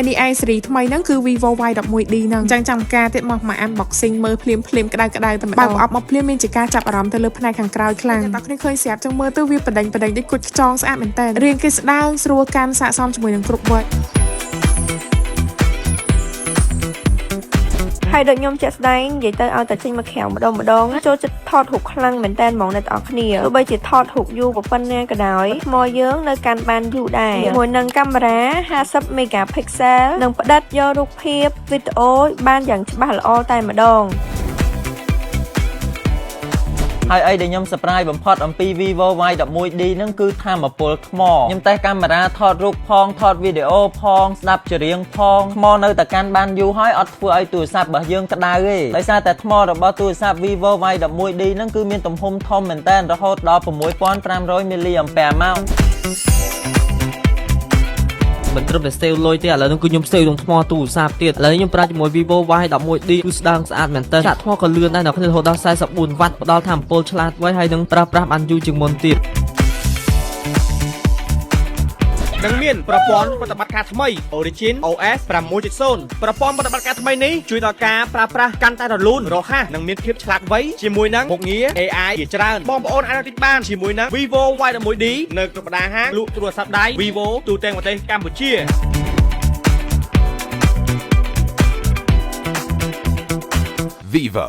ហើយនេះឯសេរីថ្មីហ្នឹងគឺ Vivo Y11D ហ្នឹងអញ្ចឹងចាំការទៀតមក unboxing មើលភ្លាមក្តៅតែម្ដងបើប្រអប់មកភ្លាមមានជាការចាប់អារម្មណ៍ទៅលើផ្នែកខាងក្រោយខ្លាំងតែអ្នកគ្នាឃើញស្រាប់ចឹងមើលទៅវាបដិញដូចគុជខ្ចងស្អាតមែនតើរាងគេស្ដើងស្រួលកាន់ស័ក្តិសមជាមួយនឹងគ្រប់វត្តហើយដូចខ្ញុំជាក់ស្ដែងនិយាយទៅឲ្យតែចេញមកក្រៅម្ដងចូលចិត្តថតរូបខ្លាំងមែនតើហ្មងអ្នកទាំងអស់គ្នាទោះបីជាថតរូបយូរប៉ុណ្ណាក៏ដោយថ្មយើងនៅកាន់បានយូរដែរជាមួយនឹងកាមេរ៉ា50 megapixel និងផ្ដិតយករូបភាពវីដេអូបានយ៉ាងច្បាស់ល្អតែម្ដងហើយអីដែលខ្ញុំ surprise បំផុតអំពី Vivo Y11D ហ្នឹងគឺថាមពលថ្មខ្ញុំតេស្តកាមេរ៉ាថតរូបផងថតវីដេអូផងស្ដាប់ច្រៀងផងថ្មនៅតែកាន់បានយូរហើយអត់ធ្វើឲ្យទូរស័ព្ទរបស់យើងក្តៅទេដោយសារតែថ្មរបស់ទូរស័ព្ទ Vivo Y11D ហ្នឹងគឺមានទំហំធំមែនតើរហូតដល់ 6500 mAh មកមិនត្រឹមតែ sale លុយទេឥឡូវនេះគឺខ្ញុំ sale ក្នុងថ្មទូរស័ព្ទទៀតឥឡូវខ្ញុំប្រើជាមួយ Vivo Y11D គឺស្ដើងស្អាតមែនតើចាក់ថ្មក៏លឿនដែរនៅក្នុងរហូតដល់44វ៉ាត់ផ្ដល់ថាមពលឆ្លាតវៃហើយនឹងប្រើប្រាស់បានយូរជាងមុនទៀតនឹងមានប្រព័ន្ធប្រតិបត្តិការថ្មី Origin OS 6.0 ប្រព័ន្ធប្រតិបត្តិការថ្មីនេះជួយដល់ការប្រើប្រាស់កាន់តែរលូនរហ័សនិងមានភាពឆ្លាតវៃជាមួយនឹងមុខងារ AI ជាច្រើនបងប្អូនអាចទិញបានជាមួយនឹង Vivo Y11D នៅក្នុងបណ្ដាហាងលក់ទូរស័ព្ទដៃ Vivo ទូទាំងប្រទេសកម្ពុជា Vivo